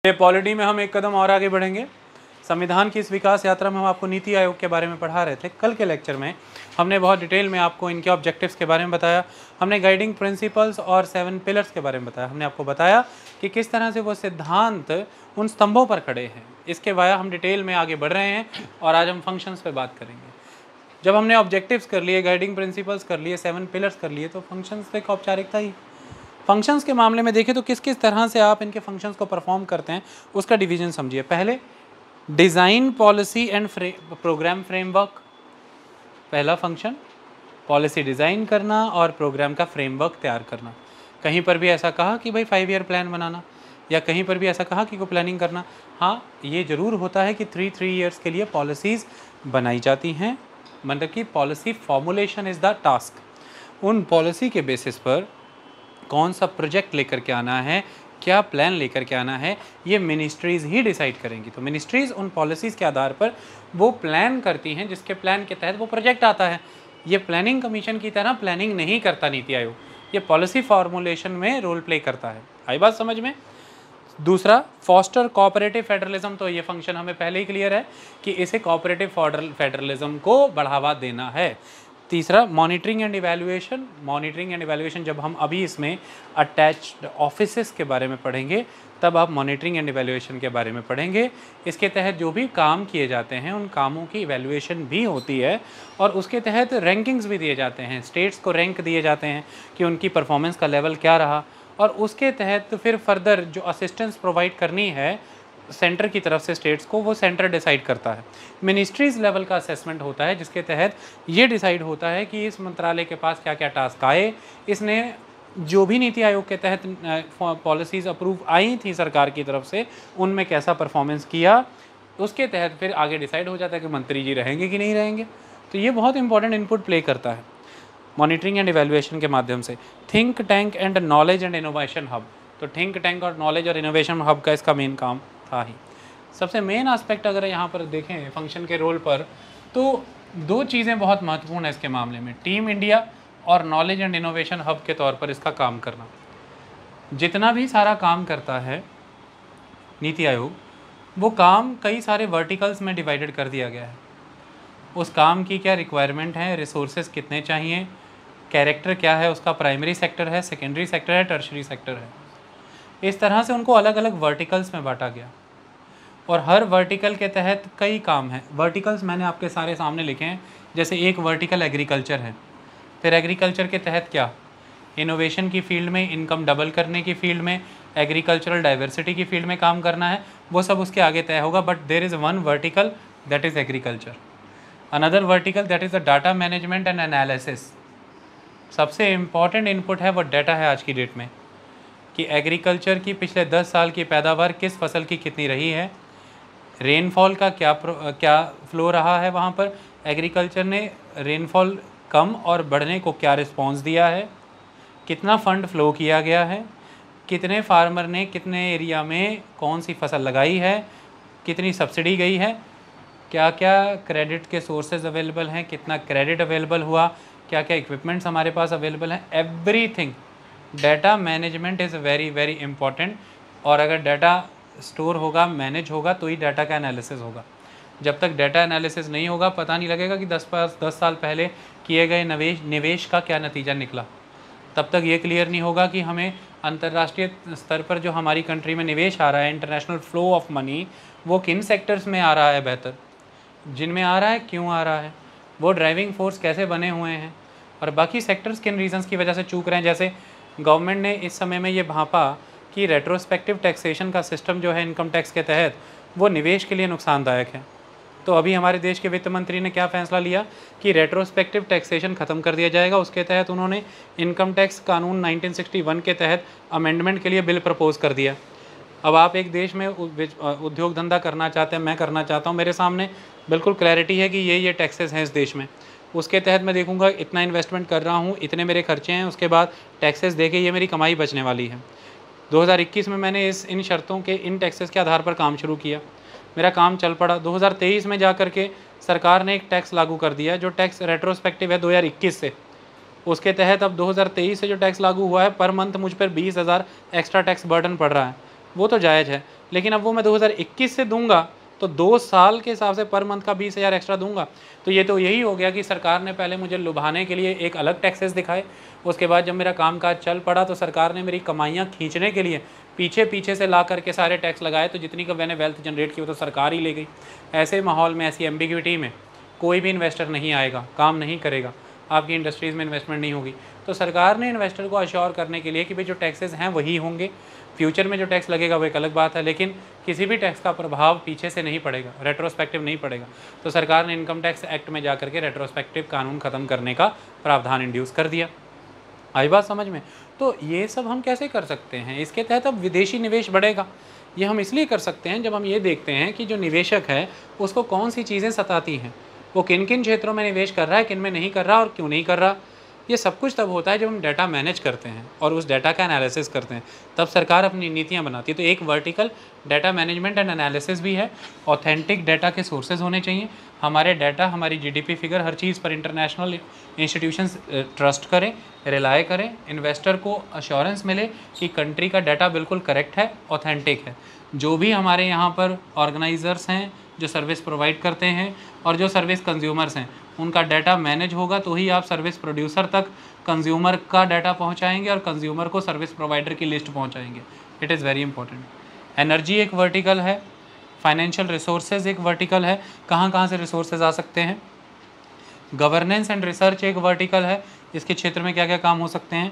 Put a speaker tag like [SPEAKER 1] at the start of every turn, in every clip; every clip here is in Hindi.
[SPEAKER 1] ये पॉलिटी में हम एक कदम और आगे बढ़ेंगे। संविधान की इस विकास यात्रा में हम आपको नीति आयोग के बारे में पढ़ा रहे थे। कल के लेक्चर में हमने बहुत डिटेल में आपको इनके ऑब्जेक्टिव्स के बारे में बताया, हमने गाइडिंग प्रिंसिपल्स और 7 पिलर्स के बारे में बताया। हमने आपको बताया कि किस तरह से वो सिद्धांत उन स्तंभों पर खड़े हैं। इसके वाया हम डिटेल में आगे बढ़ रहे हैं और आज हम फंक्शंस पे बात करेंगे। जब हमने ऑब्जेक्टिव्स कर लिए, गाइडिंग प्रिंसिपल्स कर लिए, 7 पिलर्स कर लिए, तो फंक्शंस तो एक औपचारिकता ही। फंक्शंस के मामले में देखें तो किस किस तरह से आप इनके फंक्शंस को परफॉर्म करते हैं उसका डिवीजन समझिए। पहले design policy and program framework. पहला फंक्शन पॉलिसी डिज़ाइन करना और प्रोग्राम का फ्रेमवर्क तैयार करना। कहीं पर भी ऐसा कहा कि भाई 5 ईयर प्लान बनाना, या कहीं पर भी ऐसा कहा कि कोई प्लानिंग करना। हाँ, ये ज़रूर होता है कि 3 ईयर्स के लिए पॉलिसीज़ बनाई जाती हैं, मतलब कि policy formulation is the task. उन पॉलिसी के बेसिस पर कौन सा प्रोजेक्ट लेकर के आना है, क्या प्लान लेकर के आना है, ये मिनिस्ट्रीज़ ही डिसाइड करेंगी। तो मिनिस्ट्रीज़ उन पॉलिसीज़ के आधार पर वो प्लान करती हैं, जिसके प्लान के तहत वो प्रोजेक्ट आता है। ये प्लानिंग कमीशन की तरह प्लानिंग नहीं करता नीति आयोग, ये पॉलिसी फॉर्मुलेशन में रोल प्ले करता है। आई बात समझ में? दूसरा, फॉस्टर कोऑपरेटिव फेडरलिज्म। तो ये फंक्शन हमें पहले ही क्लियर है कि इसे कोऑपरेटिव फेडरलिज्म को बढ़ावा देना है। तीसरा, monitoring and evaluation. Monitoring and evaluation जब हम अभी इसमें अटैच्ड ऑफिसेस के बारे में पढ़ेंगे तब आप मॉनिटरिंग एंड इवैल्यूएशन के बारे में पढ़ेंगे। इसके तहत जो भी काम किए जाते हैं उन कामों की इवैल्यूएशन भी होती है और उसके तहत रैंकिंग्स भी दिए जाते हैं। स्टेट्स को रैंक दिए जाते हैं कि उनकी परफॉर्मेंस का लेवल क्या रहा, और उसके तहत फिर फर्दर जो असिस्टेंस प्रोवाइड करनी है सेंटर की तरफ से स्टेट्स को, वो सेंटर डिसाइड करता है। मिनिस्ट्रीज़ लेवल का असेसमेंट होता है जिसके तहत ये डिसाइड होता है कि इस मंत्रालय के पास क्या क्या टास्क आए, इसने जो भी नीति आयोग के तहत पॉलिसीज़ अप्रूव आई थी सरकार की तरफ से उनमें कैसा परफॉर्मेंस किया, उसके तहत फिर आगे डिसाइड हो जाता है कि मंत्री जी रहेंगे कि नहीं रहेंगे। तो ये बहुत इंपॉर्टेंट इनपुट प्ले करता है मॉनिटरिंग एंड इवैल्यूएशन के माध्यम से। Think tank and knowledge and innovation hub. तो थिंक टैंक और नॉलेज और इनोवेशन हब का इसका मेन काम था ही। सबसे मेन एस्पेक्ट अगर यहाँ पर देखें फंक्शन के रोल पर, तो 2 चीज़ें बहुत महत्वपूर्ण है इसके मामले में, टीम इंडिया और नॉलेज एंड इनोवेशन हब के तौर पर इसका काम करना। जितना भी सारा काम करता है नीति आयोग, वो काम कई सारे वर्टिकल्स में डिवाइडेड कर दिया गया है। उस काम की क्या रिक्वायरमेंट है, रिसोर्सेज कितने चाहिए, कैरेक्टर क्या है उसका, प्राइमरी सेक्टर है, सेकेंडरी सेक्टर है, टर्शरी सेक्टर है। इस तरह से उनको अलग अलग वर्टिकल्स में बांटा गया और हर वर्टिकल के तहत कई काम हैं। वर्टिकल्स मैंने आपके सारे सामने लिखे हैं। जैसे एक वर्टिकल एग्रीकल्चर है, फिर एग्रीकल्चर के तहत क्या, इनोवेशन की फील्ड में, इनकम डबल करने की फील्ड में, एग्रीकल्चरल डाइवर्सिटी की फील्ड में काम करना है, वो सब उसके आगे तय होगा। But there is one vertical that is agriculture. Another vertical that is the data management and analysis. सबसे इम्पॉर्टेंट इनपुट है वो डाटा है आज की डेट में, कि एग्रीकल्चर की पिछले 10 साल की पैदावार किस फसल की कितनी रही है, रेनफॉल का क्या फ्लो रहा है, वहाँ पर एग्रीकल्चर ने रेनफॉल कम और बढ़ने को क्या रिस्पॉन्स दिया है, कितना फ़ंड फ्लो किया गया है, कितने फार्मर ने कितने एरिया में कौन सी फसल लगाई है, कितनी सब्सिडी गई है, क्या क्या क्रेडिट के सोर्सेज अवेलेबल हैं, कितना क्रेडिट अवेलेबल हुआ, क्या क्या इक्विपमेंट्स हमारे पास अवेलेबल हैं। Everything data management is very very important. और अगर डाटा स्टोर होगा, मैनेज होगा, तो ही डाटा का एनालिसिस होगा। जब तक डाटा एनालिसिस नहीं होगा पता नहीं लगेगा कि 10 साल पहले किए गए निवेश का क्या नतीजा निकला। तब तक ये क्लियर नहीं होगा कि हमें अंतर्राष्ट्रीय स्तर पर जो हमारी कंट्री में निवेश आ रहा है, इंटरनेशनल फ़्लो ऑफ मनी, वो किन सेक्टर्स में आ रहा है बेहतर, जिनमें आ रहा है क्यों आ रहा है, वो ड्राइविंग फोर्स कैसे बने हुए हैं, और बाकी सेक्टर्स किन रीजंस की वजह से चूक रहे हैं। जैसे गवर्नमेंट ने इस समय में ये भांपा कि रेट्रोस्पेक्टिव टैक्सेशन का सिस्टम जो है इनकम टैक्स के तहत, वो निवेश के लिए नुकसानदायक है। तो अभी हमारे देश के वित्त मंत्री ने क्या फ़ैसला लिया कि रेट्रोस्पेक्टिव टैक्सेशन ख़त्म कर दिया जाएगा। उसके तहत उन्होंने इनकम टैक्स कानून 1961 के तहत अमेंडमेंट के लिए बिल प्रपोज़ कर दिया। अब आप एक देश में उद्योग धंधा करना चाहते हैं, मैं करना चाहता हूँ, मेरे सामने बिल्कुल क्लैरिटी है कि ये टैक्सेस हैं इस देश में, उसके तहत मैं देखूंगा इतना इन्वेस्टमेंट कर रहा हूँ, इतने मेरे खर्चे हैं, उसके बाद टैक्सेस देके ये मेरी कमाई बचने वाली है। 2021 में मैंने इन शर्तों के, इन टैक्सेस के आधार पर काम शुरू किया, मेरा काम चल पड़ा। 2023 में जा कर के सरकार ने एक टैक्स लागू कर दिया जो टैक्स रेट्रोस्पेक्टिव है 2021 से। उसके तहत अब 2023 से जो टैक्स लागू हुआ है, पर मंथ मुझ पर 20,000 एक्स्ट्रा टैक्स बर्डन पड़ रहा है। वो तो जायज़ है, लेकिन अब वो मैं 2021 से दूंगा तो 2 साल के हिसाब से पर मंथ का 20,000 एक्स्ट्रा दूंगा। तो ये तो यही हो गया कि सरकार ने पहले मुझे लुभाने के लिए एक अलग टैक्सेस दिखाए, उसके बाद जब मेरा कामकाज चल पड़ा तो सरकार ने मेरी कमाइयाँ खींचने के लिए पीछे पीछे से ला करके सारे टैक्स लगाए, तो जितनी का मैंने वेल्थ जनरेट की वो तो सरकार ही ले गई। ऐसे माहौल में, ऐसी एम्बिग्विटी में कोई भी इन्वेस्टर नहीं आएगा, काम नहीं करेगा, आपकी इंडस्ट्रीज़ में इन्वेस्टमेंट नहीं होगी। तो सरकार ने इन्वेस्टर को अश्योर करने के लिए कि भाई जो टैक्सेस हैं वही होंगे, फ्यूचर में जो टैक्स लगेगा वो एक अलग बात है, लेकिन किसी भी टैक्स का प्रभाव पीछे से नहीं पड़ेगा, रेट्रोस्पेक्टिव नहीं पड़ेगा। तो सरकार ने इनकम टैक्स एक्ट में जा करके रेट्रोस्पेक्टिव कानून ख़त्म करने का प्रावधान इंड्यूस कर दिया। आई बात समझ में? तो ये सब हम कैसे कर सकते हैं? इसके तहत अब विदेशी निवेश बढ़ेगा। ये हम इसलिए कर सकते हैं जब हम ये देखते हैं कि जो निवेशक है उसको कौन सी चीज़ें सताती हैं, वो किन किन क्षेत्रों में निवेश कर रहा है, किन में नहीं कर रहा और क्यों नहीं कर रहा। ये सब कुछ तब होता है जब हम डाटा मैनेज करते हैं और उस डाटा का एनालिसिस करते हैं, तब सरकार अपनी नीतियाँ बनाती है। तो एक vertical data management and analysis भी है। ऑथेंटिक डाटा के सोर्सेज होने चाहिए। हमारे डाटा, हमारी जीडीपी फिगर, हर चीज़ पर इंटरनेशनल इंस्टीट्यूशंस ट्रस्ट करें, रिलाय करें। इन्वेस्टर को अश्योरेंस मिले कि कंट्री का डाटा बिल्कुल करेक्ट है, ऑथेंटिक है। जो भी हमारे यहाँ पर ऑर्गेनाइजर्स हैं जो सर्विस प्रोवाइड करते हैं और जो सर्विस कंज्यूमर्स हैं, उनका डाटा मैनेज होगा तो ही आप सर्विस प्रोड्यूसर तक कंज्यूमर का डाटा पहुंचाएंगे और कंज्यूमर को सर्विस प्रोवाइडर की लिस्ट पहुंचाएंगे। It is very important. Energy एक वर्टिकल है, फाइनेंशियल रिसोर्सेज एक वर्टिकल है, कहाँ कहाँ से रिसोर्सेज आ सकते हैं। गवर्नेंस एंड रिसर्च एक वर्टिकल है, इसके क्षेत्र में क्या क्या काम हो सकते हैं।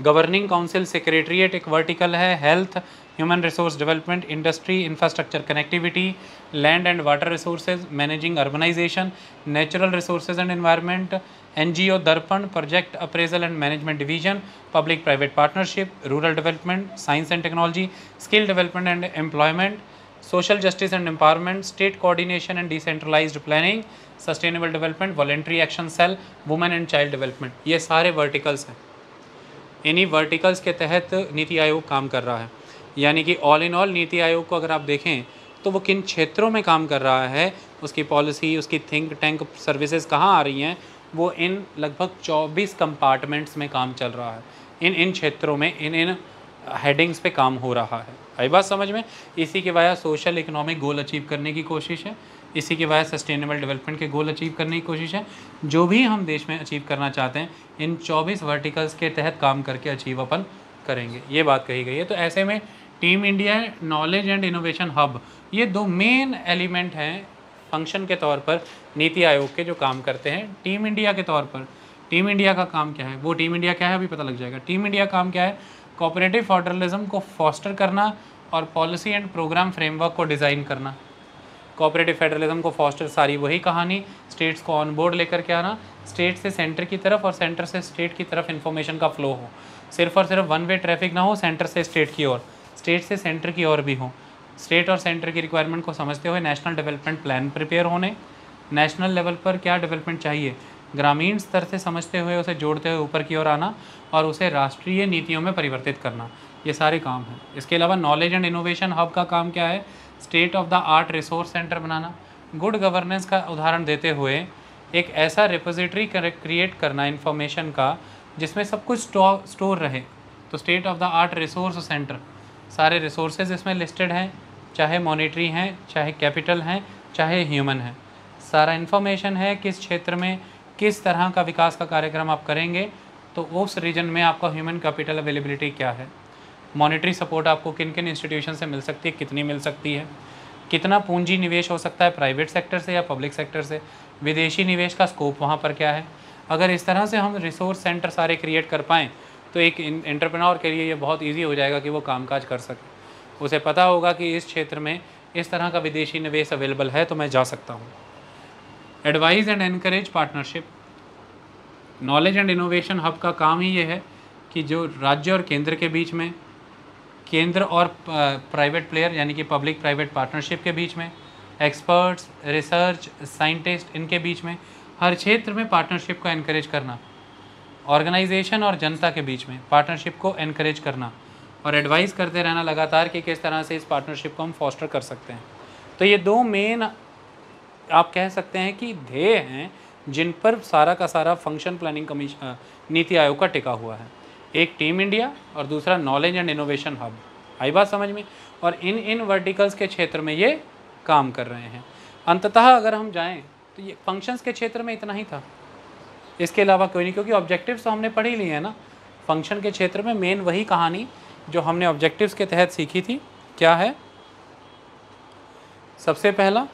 [SPEAKER 1] गवर्निंग काउंसिल सेक्रेटरीट एक वर्टिकल है। Health, human resource development, industry, infrastructure connectivity, land and water resources, managing urbanisation, natural resources and environment, NGO Darpan, project appraisal and management division, public private partnership, rural development, science and technology, skill development and employment, social justice and empowerment, state coordination and decentralised planning, sustainable development, voluntary action cell, women and child development. ये सारे वर्टिकल्स हैं। इन्हीं वर्टिकल्स के तहत नीति आयोग काम कर रहा है। यानी कि all in all NITI Aayog को अगर आप देखें तो वो किन क्षेत्रों में काम कर रहा है, उसकी पॉलिसी, उसकी थिंक टैंक सर्विसेज कहाँ आ रही हैं, वो इन लगभग 24 कंपार्टमेंट्स में काम चल रहा है। इन क्षेत्रों में इन हेडिंग्स पे काम हो रहा है। आई बात समझ में? इसी के वजह सोशल इकोनॉमिक गोल अचीव करने की कोशिश है, इसी के वजह सस्टेनेबल डेवलपमेंट के गोल अचीव करने की कोशिश है। जो भी हम देश में अचीव करना चाहते हैं इन 24 वर्टिकल्स के तहत काम करके अचीव अपन करेंगे, ये बात कही गई है। तो ऐसे में team India, knowledge and innovation hub, ये दो मेन एलिमेंट हैं फंक्शन के तौर पर नीति आयोग के जो काम करते हैं। टीम इंडिया के तौर पर, टीम इंडिया का काम क्या है, वो टीम इंडिया क्या है अभी पता लग जाएगा। टीम इंडिया काम क्या है, कोऑपरेटिव फेडरलिज्म को फॉस्टर करना और पॉलिसी एंड प्रोग्राम फ्रेमवर्क को डिज़ाइन करना। कोऑपरेटिव फेडरलिज्म को फॉस्टर, सारी वही कहानी, स्टेट्स को ऑन बोर्ड लेकर के आना, स्टेट से सेंटर की तरफ और सेंटर से स्टेट की तरफ इन्फॉर्मेशन का फ्लो हो, सिर्फ और सिर्फ वन वे ट्रैफिक ना हो, सेंटर से स्टेट की ओर, स्टेट से सेंटर की ओर भी हो। स्टेट और सेंटर की रिक्वायरमेंट को समझते हुए नेशनल डेवलपमेंट प्लान प्रिपेयर होने, नेशनल लेवल पर क्या डेवलपमेंट चाहिए ग्रामीण स्तर से समझते हुए उसे जोड़ते हुए ऊपर की ओर आना और उसे राष्ट्रीय नीतियों में परिवर्तित करना, ये सारे काम हैं। इसके अलावा नॉलेज एंड इनोवेशन हब का काम क्या है, state of the art resource centre banana. Good governance का उदाहरण देते हुए एक ऐसा रिपोजिटरी क्रिएट करना इन्फॉर्मेशन का जिसमें सब कुछ स्टोर रहे। तो state of the art resource centre, सारे रिसोर्सेज इसमें लिस्टेड हैं, चाहे मॉनेटरी हैं, चाहे कैपिटल हैं, चाहे ह्यूमन है, सारा इन्फॉर्मेशन है किस क्षेत्र में किस तरह का विकास का कार्यक्रम आप करेंगे, तो उस रीजन में आपका ह्यूमन कैपिटल अवेलेबिलिटी क्या है, मॉनेटरी सपोर्ट आपको किन किन इंस्टीट्यूशन से मिल सकती है, कितनी मिल सकती है, कितना पूंजी निवेश हो सकता है प्राइवेट सेक्टर से या पब्लिक सेक्टर से, विदेशी निवेश का स्कोप वहाँ पर क्या है। अगर इस तरह से हम रिसोर्स सेंटर सारे क्रिएट कर पाएँ तो एक एंटरप्रेन्योर के लिए ये बहुत ईजी हो जाएगा कि वो कामकाज कर सके। उसे पता होगा कि इस क्षेत्र में इस तरह का विदेशी निवेश अवेलेबल है तो मैं जा सकता हूँ। Advise and encourage partnership, knowledge and innovation hub का काम ही ये है कि जो राज्य और केंद्र के बीच में, केंद्र और प्राइवेट प्लेयर यानी कि पब्लिक प्राइवेट पार्टनरशिप के बीच में, एक्सपर्ट्स, रिसर्च, साइंटिस्ट, इनके बीच में, हर क्षेत्र में पार्टनरशिप को एनकरेज करना, ऑर्गेनाइजेशन और जनता के बीच में पार्टनरशिप को एनकरेज करना और एडवाइस करते रहना लगातार कि किस तरह से इस पार्टनरशिप को हम फॉस्टर कर सकते हैं। तो ये दो मेन आप कह सकते हैं कि ध्येय हैं जिन पर सारा का सारा function planning commission NITI Aayog का टिका हुआ है। एक टीम इंडिया और दूसरा नॉलेज एंड इनोवेशन हब। आई बात समझ में। और इन वर्टिकल्स के क्षेत्र में ये काम कर रहे हैं। अंततः अगर हम जाएं तो ये फंक्शंस के क्षेत्र में इतना ही था, इसके अलावा कोई नहीं, क्योंकि ऑब्जेक्टिव्स तो हमने पढ़ ही लिए हैं ना। फंक्शन के क्षेत्र में मेन वही कहानी जो हमने ऑब्जेक्टिव्स के तहत सीखी थी, क्या है? सबसे पहला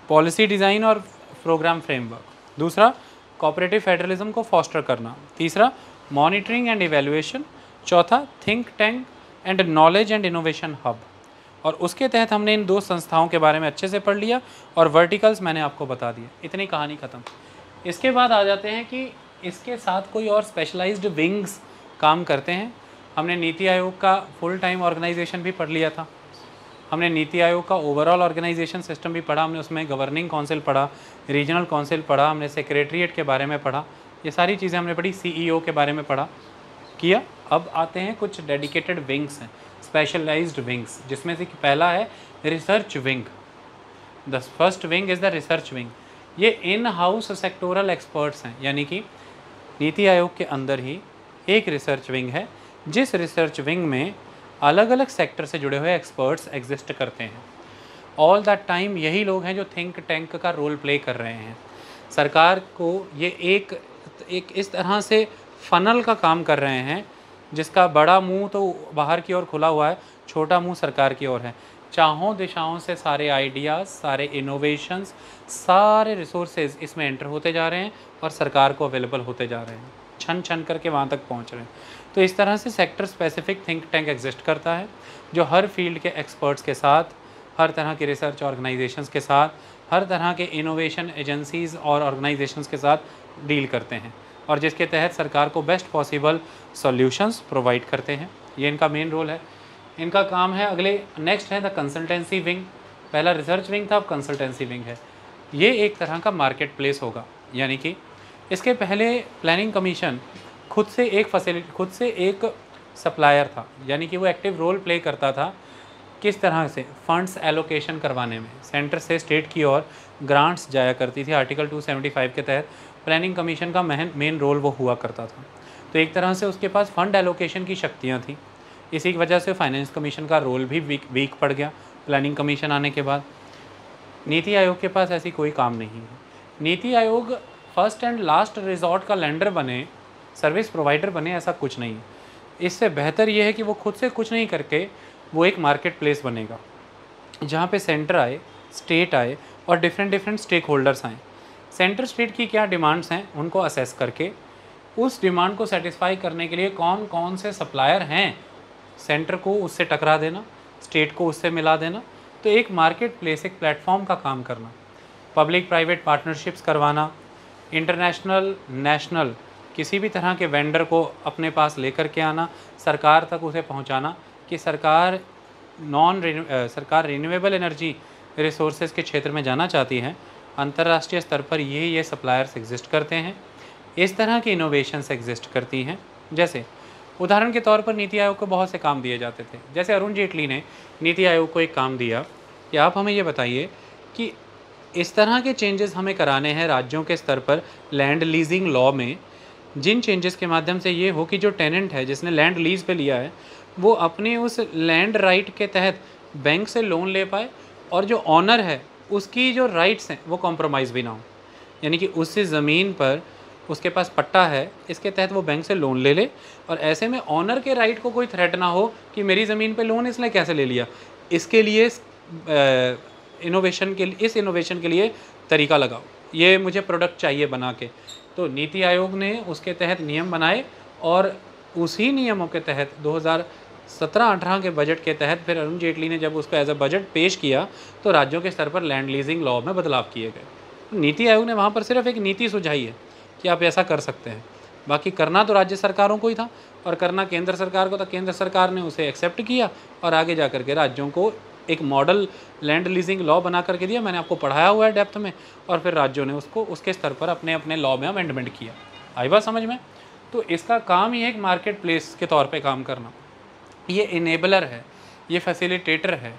[SPEAKER 1] पॉलिसी डिज़ाइन और प्रोग्राम फ्रेमवर्क, दूसरा कोऑपरेटिव फेडरलिज्म को फॉस्टर करना, तीसरा मॉनिटरिंग एंड इवैल्यूएशन, चौथा think tank and knowledge and innovation hub. और उसके तहत हमने इन 2 संस्थाओं के बारे में अच्छे से पढ़ लिया और वर्टिकल्स मैंने आपको बता दिए। इतनी कहानी ख़त्म। इसके बाद आ जाते हैं कि इसके साथ कोई और स्पेशलाइज्ड विंग्स काम करते हैं। हमने नीति आयोग का फुल टाइम ऑर्गेनाइजेशन भी पढ़ लिया था, हमने नीति आयोग का ओवरऑल ऑर्गेनाइजेशन सिस्टम भी पढ़ा, हमने उसमें गवर्निंग काउंसिल पढ़ा, रीजनल काउंसिल पढ़ा, हमने सेक्रेटरीट के बारे में पढ़ा, ये सारी चीज़ें हमने पढ़ी, CEO के बारे में पढ़ा किया। अब आते हैं कुछ डेडिकेटेड विंग्स हैं, स्पेशलाइज्ड विंग्स, जिसमें से पहला है research wing. The first wing is the research wing. ये इन हाउस सेक्टोरल एक्सपर्ट्स हैं, यानी कि नीति आयोग के अंदर ही एक रिसर्च विंग है, जिस रिसर्च विंग में अलग अलग सेक्टर से जुड़े हुए एक्सपर्ट्स एग्जिस्ट करते हैं। ऑल दैट टाइम यही लोग हैं जो थिंक टैंक का रोल प्ले कर रहे हैं। सरकार को ये एक इस तरह से फनल का काम कर रहे हैं जिसका बड़ा मुंह तो बाहर की ओर खुला हुआ है, छोटा मुंह सरकार की ओर है। चाहों दिशाओं से सारे आइडियाज़, सारे इनोवेशंस, सारे रिसोर्सेज इसमें एंटर होते जा रहे हैं और सरकार को अवेलेबल होते जा रहे हैं, छन छन करके वहाँ तक पहुँच रहे हैं। तो इस तरह से sector specific think tank exist करता है, जो हर फील्ड के एक्सपर्ट्स के साथ, हर तरह के रिसर्च ऑर्गेनाइजेशंस के साथ, हर तरह के इनोवेशन एजेंसीज़ और ऑर्गेनाइजेशंस के साथ डील करते हैं और जिसके तहत सरकार को बेस्ट पॉसिबल सॉल्यूशंस प्रोवाइड करते हैं। ये इनका मेन रोल है। इनका काम है। अगले नेक्स्ट है द कंसल्टेंसी विंग। पहला रिसर्च विंग था, अब कंसल्टेंसी विंग है। ये एक तरह का मार्केट प्लेस होगा, यानी कि इसके पहले प्लानिंग कमीशन खुद से एक सप्लायर था, यानी कि वो एक्टिव रोल प्ले करता था किस तरह से फंड्स एलोकेशन करवाने में। सेंटर से स्टेट की ओर ग्रांट्स जाया करती थी, आर्टिकल 275 के तहत प्लानिंग कमीशन का मेन रोल वो हुआ करता था। तो एक तरह से उसके पास फंड एलोकेशन की शक्तियाँ थी। इसी की वजह से फाइनेंस कमीशन का रोल भी वीक पड़ गया प्लानिंग कमीशन आने के बाद। नीति आयोग के पास ऐसी कोई काम नहीं है। NITI Aayog first and last resort का लेंडर बने, सर्विस प्रोवाइडर बने, ऐसा कुछ नहीं। इससे बेहतर ये है कि वो खुद से कुछ नहीं करके वो एक मार्केट प्लेस बनेगा जहाँ पे सेंटर आए, स्टेट आए और डिफरेंट स्टेक होल्डर्स आएँ। सेंटर स्टेट की क्या डिमांड्स हैं उनको असेस करके उस डिमांड को सेटिस्फाई करने के लिए कौन कौन से सप्लायर हैं, सेंटर को उससे टकरा देना, स्टेट को उससे मिला देना। तो एक मार्केट प्लेस, एक प्लेटफॉर्म का काम करना, पब्लिक प्राइवेट पार्टनरशिप्स करवाना, इंटरनेशनल नेशनल किसी भी तरह के वेंडर को अपने पास लेकर के आना, सरकार तक उसे पहुंचाना कि सरकार रिन्यूएबल एनर्जी रिसोर्सेज के क्षेत्र में जाना चाहती है। अंतर्राष्ट्रीय स्तर पर ये सप्लायर्स एग्जिस्ट करते हैं, इस तरह की इनोवेशंस एग्जिस्ट करती हैं। जैसे उदाहरण के तौर पर नीति आयोग को बहुत से काम दिए जाते थे। जैसे अरुण जेटली ने नीति आयोग को एक काम दिया कि आप हमें ये बताइए कि इस तरह के चेंजेस हमें कराने हैं राज्यों के स्तर पर लैंड लीजिंग लॉ में, जिन चेंजेस के माध्यम से ये हो कि जो टेनेंट है जिसने लैंड लीज पे लिया है वो अपने उस लैंड राइट के तहत बैंक से लोन ले पाए और जो ऑनर है उसकी जो राइट्स हैं वो कॉम्प्रोमाइज़ भी ना हो। यानी कि उससे ज़मीन पर उसके पास पट्टा है, इसके तहत वो बैंक से लोन ले ले और ऐसे में ऑनर के राइट को कोई थ्रेट ना हो कि मेरी ज़मीन पे लोन इसने कैसे ले लिया। इसके लिए इस इनोवेशन के लिए तरीका लगाओ, ये मुझे प्रोडक्ट चाहिए बना के। तो नीति आयोग ने उसके तहत नियम बनाए और उसी नियमों के तहत 2017-18 के बजट के तहत फिर अरुण जेटली ने जब उसको एज अ बजट पेश किया तो राज्यों के स्तर पर लैंड लीजिंग लॉ में बदलाव किए गए। नीति आयोग ने वहाँ पर सिर्फ एक नीति सुझाई है कि आप ऐसा कर सकते हैं, बाकी करना तो राज्य सरकारों को ही था और करना केंद्र सरकार को था। केंद्र सरकार ने उसे एक्सेप्ट किया और आगे जा कर के राज्यों को एक मॉडल लैंड लीजिंग लॉ बना करके दिया। मैंने आपको पढ़ाया हुआ है डेप्थ में, और फिर राज्यों ने उसको उसके स्तर पर अपने अपने लॉ में अमेंडमेंट किया। आई बात समझ में? तो इसका काम ही एक मार्केट प्लेस के तौर पे काम करना। ये इनेबलर है, ये फैसिलिटेटर है,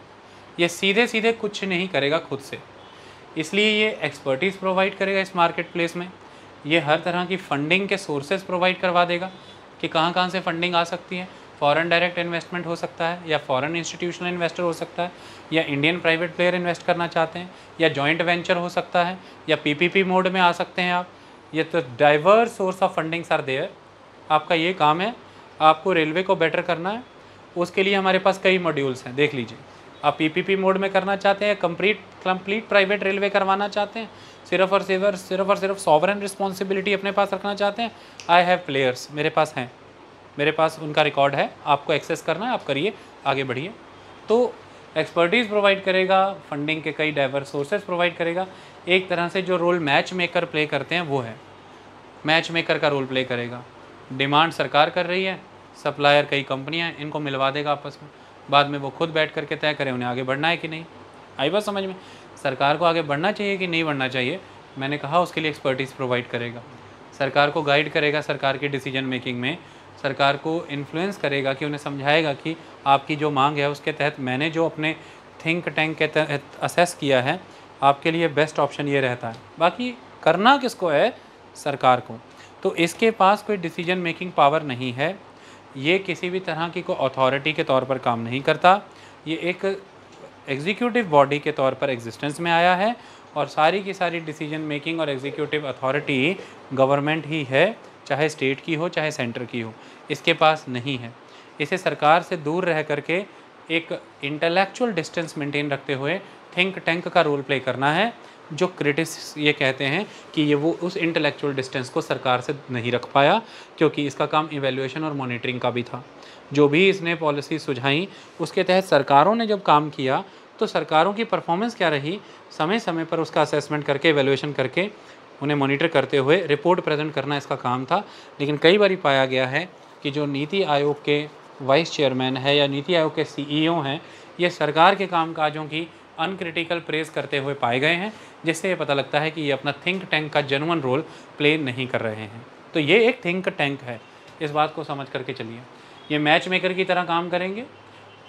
[SPEAKER 1] ये सीधे सीधे कुछ नहीं करेगा खुद से, इसलिए ये एक्सपर्टीज़ प्रोवाइड करेगा इस मार्केट प्लेस में। ये हर तरह की फंडिंग के सोर्सेज प्रोवाइड करवा देगा कि कहाँ कहाँ से फंडिंग आ सकती है। फॉरेन डायरेक्ट इन्वेस्टमेंट हो सकता है, या फॉरेन इंस्टीट्यूशनल इन्वेस्टर हो सकता है, या इंडियन प्राइवेट प्लेयर इन्वेस्ट करना चाहते हैं, या जॉइंट वेंचर हो सकता है, या पीपीपी मोड में आ सकते हैं आप। ये तो diverse source of fundings are there. आपका ये काम है, आपको रेलवे को बेटर करना है। उसके लिए हमारे पास कई मॉड्यूल्स हैं, देख लीजिए। आप पीपीपी मोड में करना चाहते हैं, कंप्लीट प्राइवेट रेलवे करवाना चाहते हैं, सिर्फ और सिर्फ सॉवरेन रिस्पॉन्सिबिलिटी अपने पास रखना चाहते हैं, आई हैव प्लेयर्स, मेरे पास हैं, मेरे पास उनका रिकॉर्ड है, आपको एक्सेस करना है, आप करिए, आगे बढ़िए। तो एक्सपर्टीज़ प्रोवाइड करेगा, फंडिंग के कई डाइवर्स सोर्सेज प्रोवाइड करेगा। एक तरह से जो रोल मैच मेकर प्ले करते हैं वो है, मैच मेकर का रोल प्ले करेगा। डिमांड सरकार कर रही है, सप्लायर कई कंपनियां, इनको मिलवा देगा आपस में, बाद में वो खुद बैठ करके तय करें उन्हें आगे बढ़ना है कि नहीं। आई बात समझ में? सरकार को आगे बढ़ना चाहिए कि नहीं बढ़ना चाहिए, मैंने कहा उसके लिए एक्सपर्टीज़ प्रोवाइड करेगा, सरकार को गाइड करेगा, सरकार की डिसीजन मेकिंग में सरकार को इन्फ्लुएंस करेगा, कि उन्हें समझाएगा कि आपकी जो मांग है उसके तहत मैंने जो अपने थिंक टैंक के तहत असेस किया है, आपके लिए बेस्ट ऑप्शन ये रहता है। बाकी करना किसको है? सरकार को। तो इसके पास कोई डिसीजन मेकिंग पावर नहीं है, ये किसी भी तरह की कोई अथॉरिटी के तौर पर काम नहीं करता, ये एक एग्जीक्यूटिव बॉडी के तौर पर एग्जिस्टेंस में आया है, और सारी की सारी डिसीजन मेकिंग और एग्जीक्यूटिव अथॉरिटी गवर्नमेंट ही है, चाहे स्टेट की हो चाहे सेंटर की हो, इसके पास नहीं है। इसे सरकार से दूर रह करके एक इंटेलेक्चुअल डिस्टेंस मेंटेन रखते हुए थिंक टैंक का रोल प्ले करना है, जो क्रिटिक्स ये कहते हैं कि ये वो उस इंटेलेक्चुअल डिस्टेंस को सरकार से नहीं रख पाया, क्योंकि इसका काम इवैल्यूएशन और मॉनिटरिंग का भी था। जो भी इसने पॉलिसी सुझाई उसके तहत सरकारों ने जब काम किया तो सरकारों की परफॉर्मेंस क्या रही, समय समय पर उसका असेसमेंट करके, इवैल्यूएशन करके, उन्हें मॉनिटर करते हुए रिपोर्ट प्रेजेंट करना इसका काम था। लेकिन कई बार पाया गया है कि जो नीति आयोग के वाइस चेयरमैन है या नीति आयोग के सीईओ हैं, ये सरकार के कामकाजों की अनक्रिटिकल प्रेस करते हुए पाए गए हैं, जिससे ये पता लगता है कि ये अपना थिंक टैंक का जेन्युइन रोल प्ले नहीं कर रहे हैं। तो ये एक थिंक टैंक है, इस बात को समझ करके चलिए। ये मैच मेकर की तरह काम करेंगे,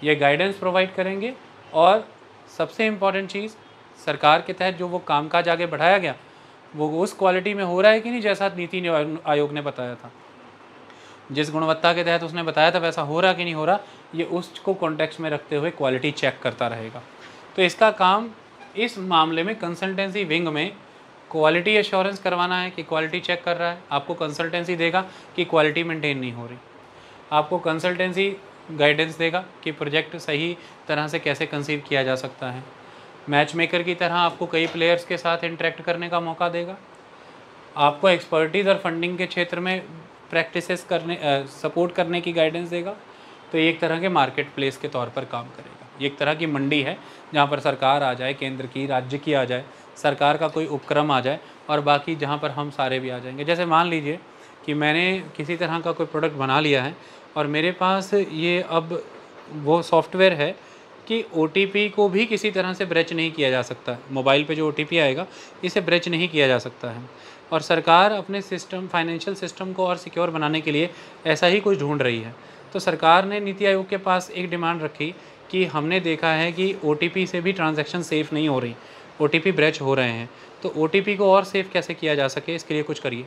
[SPEAKER 1] ये गाइडेंस प्रोवाइड करेंगे, और सबसे इम्पॉर्टेंट चीज़, सरकार के तहत जो वो कामकाज आगे बढ़ाया गया वो उस क्वालिटी में हो रहा है कि नहीं, जैसा नीति आयोग ने बताया था, जिस गुणवत्ता के तहत उसने बताया था वैसा हो रहा कि नहीं हो रहा, ये उसको कॉन्टेक्स्ट में रखते हुए क्वालिटी चेक करता रहेगा। तो इसका काम इस मामले में कंसल्टेंसी विंग में क्वालिटी एश्योरेंस करवाना है कि क्वालिटी चेक कर रहा है, आपको कंसल्टेंसी देगा कि क्वालिटी मेंटेन नहीं हो रही, आपको कंसल्टेंसी गाइडेंस देगा कि प्रोजेक्ट सही तरह से कैसे कंसीव किया जा सकता है, मैच मेकर की तरह आपको कई प्लेयर्स के साथ इंटरेक्ट करने का मौका देगा, आपको एक्सपर्टीज़ और फंडिंग के क्षेत्र में प्रैक्टिसेस करने सपोर्ट करने की गाइडेंस देगा। तो ये एक तरह के मार्केट प्लेस के तौर पर काम करेगा। ये एक तरह की मंडी है जहाँ पर सरकार आ जाए, केंद्र की, राज्य की आ जाए, सरकार का कोई उपक्रम आ जाए, और बाकी जहाँ पर हम सारे भी आ जाएंगे। जैसे मान लीजिए कि मैंने किसी तरह का कोई प्रोडक्ट बना लिया है और मेरे पास ये अब वो सॉफ्टवेयर है कि OTP को भी किसी तरह से ब्रेच नहीं किया जा सकता है। मोबाइल पे जो OTP आएगा इसे ब्रेच नहीं किया जा सकता है, और सरकार अपने सिस्टम, फाइनेंशियल सिस्टम को और सिक्योर बनाने के लिए ऐसा ही कुछ ढूंढ रही है। तो सरकार ने नीति आयोग के पास एक डिमांड रखी कि हमने देखा है कि OTP से भी ट्रांजैक्शन सेफ़ नहीं हो रही, OTP ब्रेच हो रहे हैं, तो OTP को और सेफ़ कैसे किया जा सके, इसके लिए कुछ करिए।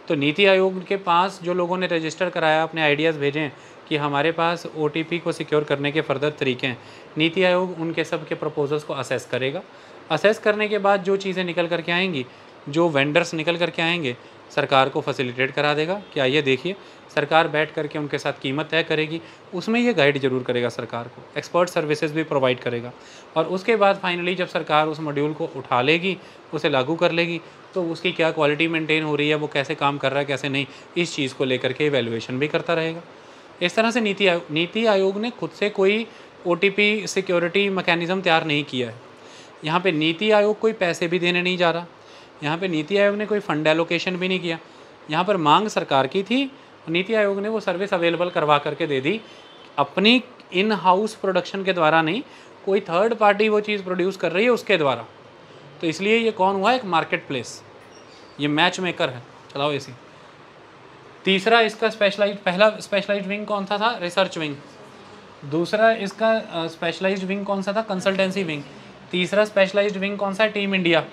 [SPEAKER 1] तो नीति आयोग के पास जो लोगों ने रजिस्टर कराया, अपने आइडियाज़ भेजें कि हमारे पास OTP को सिक्योर करने के फर्दर तरीके हैं, नीति आयोग उनके सब के प्रपोजल्स को असेस करेगा। असेस करने के बाद जो चीज़ें निकल कर के आएंगी, जो वेंडर्स निकल कर के आएंगे, सरकार को फैसिलिटेट करा देगा कि आइए देखिए। सरकार बैठ करके उनके साथ कीमत तय करेगी, उसमें ये गाइड जरूर करेगा सरकार को, एक्सपर्ट सर्विसेज भी प्रोवाइड करेगा, और उसके बाद फाइनली जब सरकार उस मॉड्यूल को उठा लेगी, उसे लागू कर लेगी, तो उसकी क्या क्वालिटी मेंटेन हो रही है, वो कैसे काम कर रहा है, कैसे नहीं, इस चीज़ को लेकर के इवैल्यूएशन भी करता रहेगा। इस तरह से नीति आयोग ने खुद से कोई OTP सिक्योरिटी मैकेनिज़्म तैयार नहीं किया है। यहाँ पे नीति आयोग कोई पैसे भी देने नहीं जा रहा, यहाँ पे नीति आयोग ने कोई फंड एलोकेशन भी नहीं किया। यहाँ पर मांग सरकार की थी, नीति आयोग ने वो सर्विस अवेलेबल करवा करके दे दी, अपनी इन हाउस प्रोडक्शन के द्वारा नहीं, कोई थर्ड पार्टी वो चीज़ प्रोड्यूस कर रही है उसके द्वारा। तो इसलिए ये कौन हुआ, एक मार्केट प्लेस, ये मैच मेकर है। चलाओ इसी। तीसरा इसका स्पेशलाइज्ड, पहला स्पेशलाइज्ड विंग कौन सा था, रिसर्च विंग। दूसरा इसका स्पेशलाइज्ड विंग कौन सा था, कंसल्टेंसी विंग। तीसरा स्पेशलाइज्ड विंग कौन सा है, टीम इंडिया।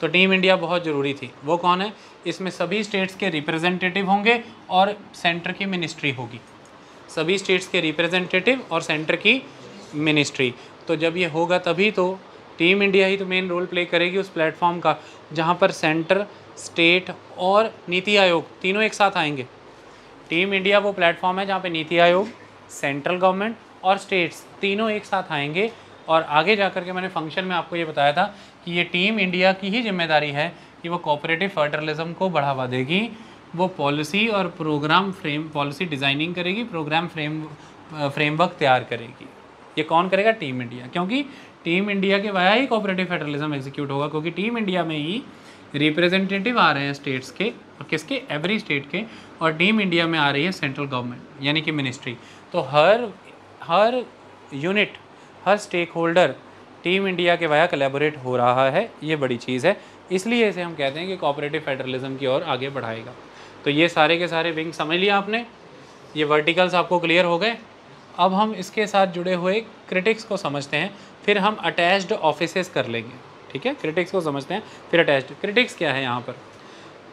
[SPEAKER 1] तो टीम इंडिया बहुत ज़रूरी थी। वो कौन है, इसमें सभी स्टेट्स के रिप्रेजेंटेटिव होंगे और सेंटर की मिनिस्ट्री होगी। सभी स्टेट्स के रिप्रेजेंटेटिव और सेंटर की मिनिस्ट्री। तो जब ये होगा तभी तो टीम इंडिया ही तो मेन रोल प्ले करेगी उस प्लेटफॉर्म का, जहाँ पर सेंटर, स्टेट और नीति आयोग तीनों एक साथ आएंगे। टीम इंडिया वो प्लेटफॉर्म है जहाँ पे नीति आयोग, सेंट्रल गवर्नमेंट और स्टेट्स तीनों एक साथ आएंगे। और आगे जा कर के मैंने फंक्शन में आपको ये बताया था कि ये टीम इंडिया की ही जिम्मेदारी है कि वो कोऑपरेटिव फेडरलिज्म को बढ़ावा देगी, वो पॉलिसी और प्रोग्राम पॉलिसी डिज़ाइनिंग करेगी, प्रोग्राम फ्रेमवर्क तैयार करेगी। ये कौन करेगा? टीम इंडिया, क्योंकि टीम इंडिया के वाया ही कोऑपरेटिव फेडरलिज्म एग्जीक्यूट होगा, क्योंकि टीम इंडिया में ही रिप्रेजेंटेटिव आ रहे हैं स्टेट्स के और किसके? एवरी स्टेट के। और टीम इंडिया में आ रही है सेंट्रल गवर्नमेंट यानी कि मिनिस्ट्री। तो हर यूनिट, हर स्टेक होल्डर टीम इंडिया के वाया कोलैबोरेट हो रहा है। ये बड़ी चीज़ है, इसलिए इसे हम कहते हैं कि कोऑपरेटिव फेडरलिज्म की ओर आगे बढ़ाएगा। तो ये सारे के सारे विंग समझ लिया आपने, ये वर्टिकल्स आपको क्लियर हो गए। अब हम इसके साथ जुड़े हुए क्रिटिक्स को समझते हैं, फिर हम अटैच्ड ऑफिसेस कर लेंगे। ठीक है, क्रिटिक्स को समझते हैं फिर अटैच्ड। क्रिटिक्स क्या है यहाँ पर?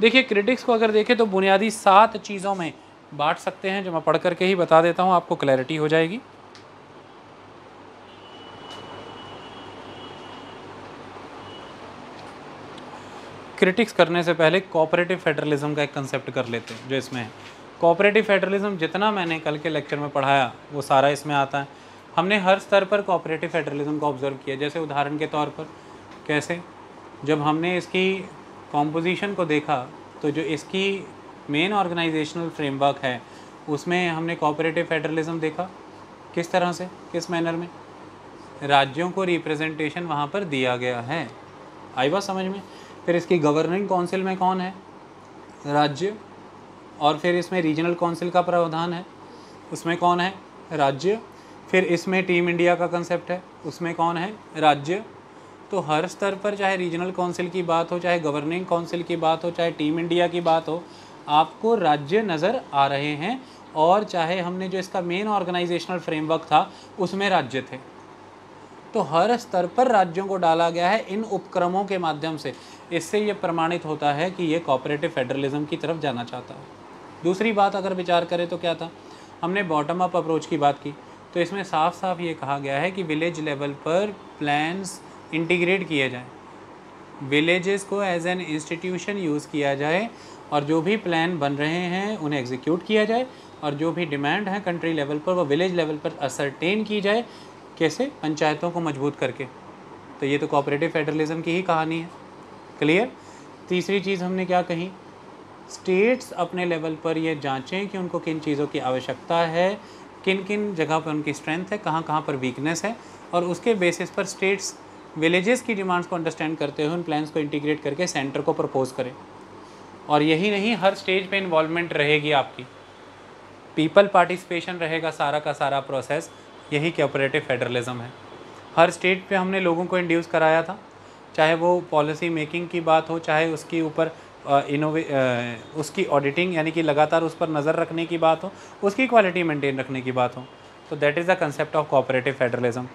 [SPEAKER 1] देखिए, क्रिटिक्स को अगर देखें तो बुनियादी 7 चीज़ों में बांट सकते हैं, जो मैं पढ़ करके ही बता देता हूँ, आपको क्लैरिटी हो जाएगी। क्रिटिक्स करने से पहले कोऑपरेटिव फेडरलिज्म का एक कंसेप्ट कर लेते हैं जो इसमें है। कोऑपरेटिव फेडरलिज्म जितना मैंने कल के लेक्चर में पढ़ाया वो सारा इसमें आता है। हमने हर स्तर पर कोऑपरेटिव फेडरलिज्म को ऑब्जर्व किया। जैसे उदाहरण के तौर पर कैसे, जब हमने इसकी कॉम्पोजिशन को देखा तो जो इसकी मेन ऑर्गेनाइजेशनल फ्रेमवर्क है उसमें हमने कोऑपरेटिव फेडरलिज्म देखा। किस तरह से, किस मैनर में? राज्यों को रिप्रेजेंटेशन वहाँ पर दिया गया है। आई बात समझ में? फिर इसकी गवर्निंग काउंसिल में कौन है? राज्य। और फिर इसमें रीजनल काउंसिल का प्रावधान है, उसमें कौन है? राज्य। फिर इसमें टीम इंडिया का कंसेप्ट है, उसमें कौन है? राज्य। तो हर स्तर पर चाहे रीजनल काउंसिल की बात हो, चाहे गवर्निंग काउंसिल की बात हो, चाहे टीम इंडिया की बात हो, आपको राज्य नज़र आ रहे हैं। और चाहे हमने जो इसका मेन ऑर्गेनाइजेशनल फ्रेमवर्क था उसमें राज्य थे। तो हर स्तर पर राज्यों को डाला गया है इन उपक्रमों के माध्यम से। इससे ये प्रमाणित होता है कि ये कोऑपरेटिव फेडरलिज्म की तरफ जाना चाहता है। दूसरी बात अगर विचार करें तो क्या था, हमने बॉटम अप अप्रोच की बात की, तो इसमें साफ साफ ये कहा गया है कि विलेज लेवल पर प्लान्स इंटीग्रेट किए जाएं, विलेजेस को एज एन इंस्टीट्यूशन यूज़ किया जाए और जो भी प्लान बन रहे हैं उन्हें एग्जीक्यूट किया जाए और जो भी डिमांड है कंट्री लेवल पर वो विलेज लेवल पर असरटेन की जाए। कैसे? पंचायतों को मजबूत करके। तो ये तो कोऑपरेटिव फेडरलिज्म की ही कहानी है। क्लियर? तीसरी चीज़ हमने क्या कही, स्टेट्स अपने लेवल पर ये जांचें कि उनको किन चीज़ों की आवश्यकता है, किन किन जगह पर उनकी स्ट्रेंथ है, कहाँ कहाँ पर वीकनेस है, और उसके बेसिस पर स्टेट्स विलेजेस की डिमांड्स को अंडरस्टैंड करते हुए उन प्लान्स को इंटीग्रेट करके सेंटर को प्रपोज करें। और यही नहीं, हर स्टेज पे इन्वॉल्वमेंट रहेगी आपकी, पीपल पार्टिसिपेशन रहेगा सारा का सारा प्रोसेस। यही कोऑपरेटिव फेडरलिज्म है। हर स्टेट पे हमने लोगों को इंड्यूस कराया था, चाहे वो पॉलिसी मेकिंग की बात हो, चाहे उसके ऊपर उसकी ऑडिटिंग यानी कि लगातार उस पर नज़र रखने की बात हो, उसकी क्वालिटी मेंटेन रखने की बात हो। तो that is the concept of cooperative federalism.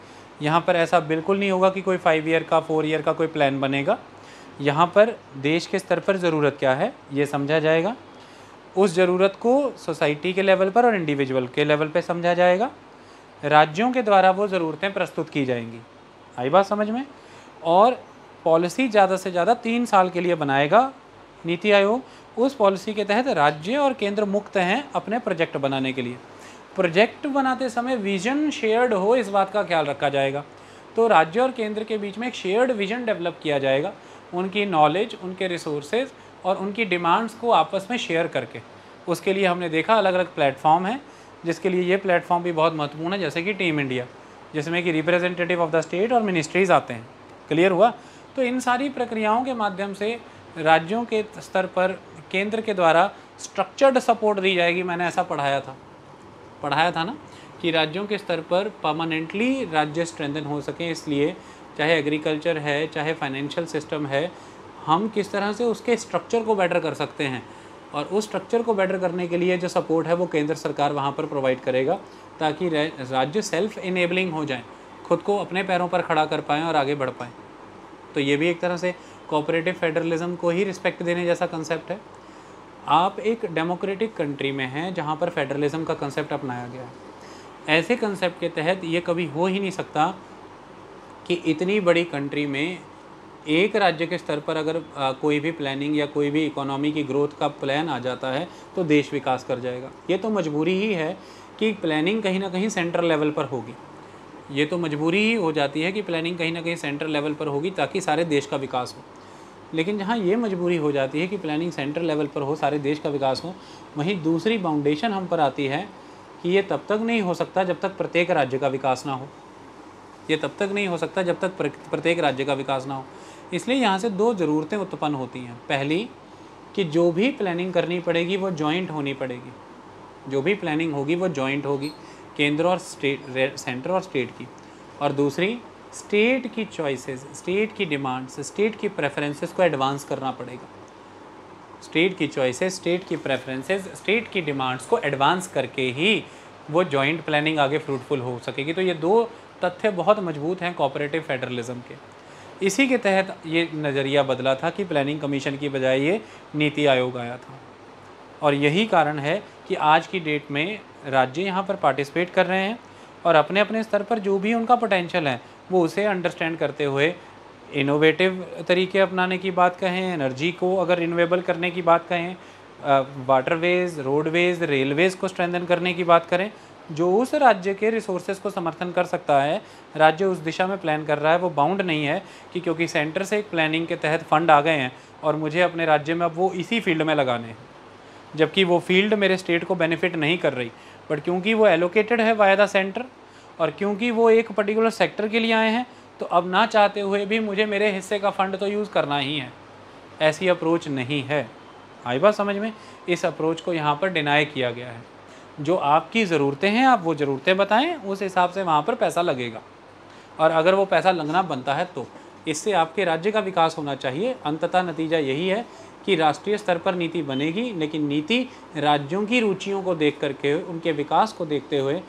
[SPEAKER 1] यहाँ पर ऐसा बिल्कुल नहीं होगा कि कोई 5 ईयर का 4 ईयर का कोई प्लान बनेगा। यहाँ पर देश के स्तर पर ज़रूरत क्या है ये समझा जाएगा, उस ज़रूरत को सोसाइटी के लेवल पर और इंडिविजुअल के लेवल पे समझा जाएगा, राज्यों के द्वारा वो ज़रूरतें प्रस्तुत की जाएंगी। आई बात समझ में? और पॉलिसी ज़्यादा से ज़्यादा 3 साल के लिए बनाएगा नीति आयोग। उस पॉलिसी के तहत राज्य और केंद्र मुक्त हैं अपने प्रोजेक्ट बनाने के लिए। प्रोजेक्ट बनाते समय विजन शेयर्ड हो, इस बात का ख्याल रखा जाएगा। तो राज्य और केंद्र के बीच में एक शेयर्ड विजन डेवलप किया जाएगा, उनकी नॉलेज, उनके रिसोर्सेज और उनकी डिमांड्स को आपस में शेयर करके। उसके लिए हमने देखा अलग अलग प्लेटफॉर्म है, जिसके लिए ये प्लेटफॉर्म भी बहुत महत्वपूर्ण है, जैसे कि टीम इंडिया, जिसमें कि रिप्रेजेंटेटिव ऑफ द स्टेट और मिनिस्ट्रीज़ आते हैं। क्लियर हुआ? तो इन सारी प्रक्रियाओं के माध्यम से राज्यों के स्तर पर केंद्र के द्वारा स्ट्रक्चर्ड सपोर्ट दी जाएगी। मैंने ऐसा पढ़ाया था ना कि राज्यों के स्तर पर परमानेंटली राज्य स्ट्रेंथन हो सकें, इसलिए चाहे एग्रीकल्चर है, चाहे फाइनेंशियल सिस्टम है, हम किस तरह से उसके स्ट्रक्चर को बेटर कर सकते हैं, और उस स्ट्रक्चर को बेटर करने के लिए जो सपोर्ट है वो केंद्र सरकार वहाँ पर प्रोवाइड करेगा, ताकि राज्य सेल्फ इनेबलिंग हो जाएं, खुद को अपने पैरों पर खड़ा कर पाएँ और आगे बढ़ पाएँ। तो ये भी एक तरह से कोऑपरेटिव फेडरलिज्म को ही रिस्पेक्ट देने जैसा कंसेप्ट है। आप एक डेमोक्रेटिक कंट्री में हैं जहाँ पर फेडरलिज्म का कंसेप्ट अपनाया गया है। ऐसे कंसेप्ट के तहत ये कभी हो ही नहीं सकता कि इतनी बड़ी कंट्री में एक राज्य के स्तर पर अगर कोई भी प्लानिंग या कोई भी इकोनॉमी की ग्रोथ का प्लान आ जाता है तो देश विकास कर जाएगा। ये तो मजबूरी ही है कि प्लानिंग कहीं ना कहीं सेंट्रल लेवल पर होगी। ये तो मजबूरी ही हो जाती है कि प्लानिंग कहीं ना कहीं सेंट्रल लेवल पर होगी ताकि सारे देश का विकास हो। लेकिन जहाँ ये मजबूरी हो जाती है कि प्लानिंग सेंट्रल लेवल पर हो, सारे देश का विकास हो, वहीं दूसरी बाउंडेशन हम पर आती है कि ये तब तक नहीं हो सकता जब तक प्रत्येक राज्य का विकास ना हो। ये तब तक नहीं हो सकता जब तक प्रत्येक राज्य का विकास ना हो। इसलिए यहाँ से दो ज़रूरतें उत्पन्न होती हैं। पहली कि जो भी प्लानिंग करनी पड़ेगी वो जॉइंट होनी पड़ेगी। जो भी प्लानिंग होगी वो जॉइंट होगी, केंद्र और स्टेट, सेंटर और स्टेट की। और दूसरी, स्टेट की चॉइसेस, स्टेट की डिमांड्स, स्टेट की प्रेफरेंसेस को एडवांस करना पड़ेगा। स्टेट की चॉइसेस, स्टेट की प्रेफरेंसेस, स्टेट की डिमांड्स को एडवांस करके ही वो जॉइंट प्लानिंग आगे फ्रूटफुल हो सकेगी। तो ये दो तथ्य बहुत मजबूत हैं कोऑपरेटिव फेडरलिज्म के। इसी के तहत ये नज़रिया बदला था कि प्लानिंग कमीशन की बजाय ये नीति आयोग आया था। और यही कारण है कि आज की डेट में राज्य यहाँ पर पार्टिसिपेट कर रहे हैं और अपने अपने स्तर पर जो भी उनका पोटेंशियल है वो उसे अंडरस्टैंड करते हुए इनोवेटिव तरीके अपनाने की बात कहें, एनर्जी को अगर रिन्यूएबल करने की बात कहें, वाटरवेज, रोडवेज, रेलवेज़ को स्ट्रेंथन करने की बात करें, जो उस राज्य के रिसोर्सेज को समर्थन कर सकता है, राज्य उस दिशा में प्लान कर रहा है। वो बाउंड नहीं है कि क्योंकि सेंटर से एक प्लानिंग के तहत फंड आ गए हैं और मुझे अपने राज्य में अब वो इसी फील्ड में लगाने हैं, जबकि वो फील्ड मेरे स्टेट को बेनिफिट नहीं कर रही, बट क्योंकि वो एलोकेटेड है वाया द सेंटर और क्योंकि वो एक पर्टिकुलर सेक्टर के लिए आए हैं, तो अब ना चाहते हुए भी मुझे मेरे हिस्से का फ़ंड तो यूज़ करना ही है। ऐसी अप्रोच नहीं है। आई बात समझ में? इस अप्रोच को यहाँ पर डिनाई किया गया है। जो आपकी ज़रूरतें हैं आप वो ज़रूरतें बताएं, उस हिसाब से वहाँ पर पैसा लगेगा। और अगर वो पैसा लगना बनता है तो इससे आपके राज्य का विकास होना चाहिए। अंततः नतीजा यही है कि राष्ट्रीय स्तर पर नीति बनेगी, लेकिन नीति राज्यों की रुचियों को देख करके, उनके विकास को देखते हुए,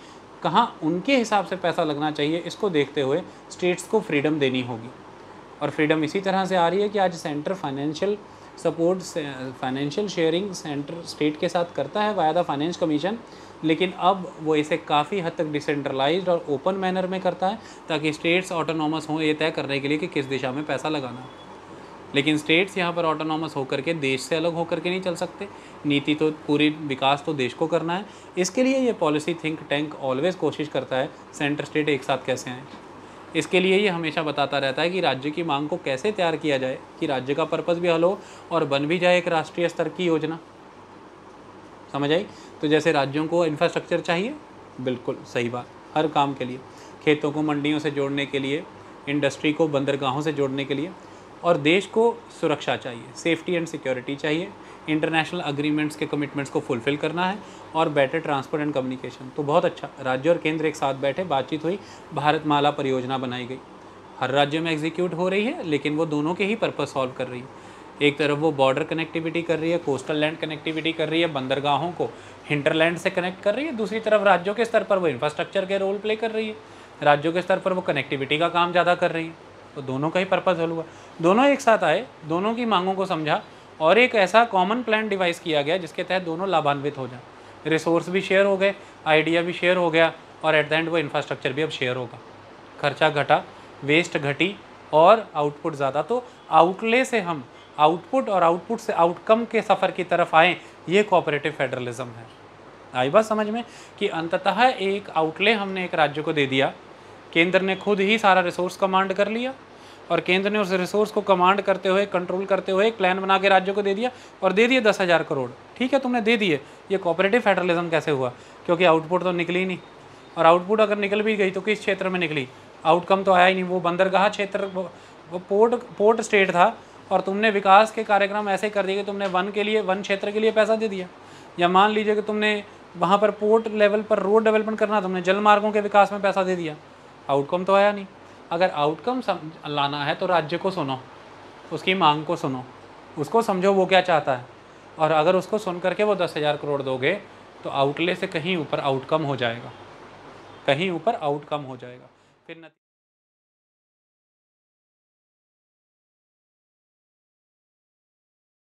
[SPEAKER 1] कहाँ उनके हिसाब से पैसा लगना चाहिए, इसको देखते हुए स्टेट्स को फ्रीडम देनी होगी। और फ्रीडम इसी तरह से आ रही है कि आज centre financial support, financial sharing centre state के साथ करता है वाया द फाइनेंस कमीशन, लेकिन अब वो इसे काफ़ी हद तक डिसेंट्रलाइज्ड और ओपन मैनर में करता है ताकि स्टेट्स ऑटोनॉमस हों ये तय करने के लिए कि किस दिशा में पैसा लगाना है। लेकिन स्टेट्स यहाँ पर ऑटोनॉमस होकर के देश से अलग होकर के नहीं चल सकते। नीति तो पूरी विकास तो देश को करना है। इसके लिए ये पॉलिसी थिंक टैंक ऑलवेज़ कोशिश करता है सेंटर स्टेट एक साथ कैसे आएँ। इसके लिए ये हमेशा बताता रहता है कि राज्य की मांग को कैसे तैयार किया जाए कि राज्य का पर्पस भी हल हो और बन भी जाए एक राष्ट्रीय स्तर की योजना। समझ आई? तो जैसे राज्यों को इंफ्रास्ट्रक्चर चाहिए, बिल्कुल सही बात, हर काम के लिए, खेतों को मंडियों से जोड़ने के लिए, इंडस्ट्री को बंदरगाहों से जोड़ने के लिए, और देश को सुरक्षा चाहिए, सेफ्टी एंड सिक्योरिटी चाहिए, इंटरनेशनल अग्रीमेंट्स के कमिटमेंट्स को फुलफ़िल करना है और बेटर ट्रांसपोर्ट एंड कम्युनिकेशन। तो बहुत अच्छा, राज्य और केंद्र एक साथ बैठे, बातचीत हुई, भारतमाला परियोजना बनाई गई। हर राज्य में एग्जीक्यूट हो रही है, लेकिन वो दोनों के ही पर्पस सॉल्व कर रही है। एक तरफ वो बॉर्डर कनेक्टिविटी कर रही है, कोस्टल लैंड कनेक्टिविटी कर रही है, बंदरगाहों को हिंटरलैंड से कनेक्ट कर रही है। दूसरी तरफ राज्यों के स्तर पर वो इंफ्रास्ट्रक्चर के रोल प्ले कर रही है, राज्यों के स्तर पर वो कनेक्टिविटी का काम ज़्यादा कर रही है। तो दोनों का ही पर्पस हल हुआ, दोनों एक साथ आए, दोनों की मांगों को समझा और एक ऐसा कॉमन प्लान डिवाइस किया गया जिसके तहत दोनों लाभान्वित हो जाए। रिसोर्स भी शेयर हो गए, आइडिया भी शेयर हो गया और एट द एंड वो इंफ्रास्ट्रक्चर भी अब शेयर होगा। खर्चा घटा, वेस्ट घटी और आउटपुट ज़्यादा। तो आउटले से हम आउटपुट और आउटपुट से आउटकम के सफ़र की तरफ आएँ, ये कोऑपरेटिव फेडरलिज्म है। आई बात समझ में कि अंततः एक आउटले हमने एक राज्य को दे दिया, केंद्र ने खुद ही सारा रिसोर्स कमांड कर लिया और केंद्र ने उस रिसोर्स को कमांड करते हुए, कंट्रोल करते हुए एक प्लान बना के राज्य को दे दिया और दे दिए 10,000 करोड़। ठीक है, तुमने दे दिए। ये कोऑपरेटिव फेडरलिज्म कैसे हुआ? क्योंकि आउटपुट तो निकली ही नहीं, और आउटपुट अगर निकल भी गई तो किस क्षेत्र में निकली? आउटकम तो आया ही नहीं। वो बंदरगाह क्षेत्र, वो पोर्ट स्टेट था और तुमने विकास के कार्यक्रम ऐसे कर दिए कि तुमने वन क्षेत्र के लिए पैसा दे दिया। या मान लीजिए कि तुमने वहाँ पर पोर्ट लेवल पर रोड डेवलपमेंट करना, तुमने जल मार्गों के विकास में पैसा दे दिया, आउटकम तो आया नहीं। अगर आउटकम लाना है तो राज्य को सुनो, उसकी मांग को सुनो, उसको समझो वो क्या चाहता है, और अगर उसको सुन करके वो 10,000 करोड़ दोगे तो आउटले से कहीं ऊपर आउटकम हो जाएगा, कहीं ऊपर आउटकम हो जाएगा। फिर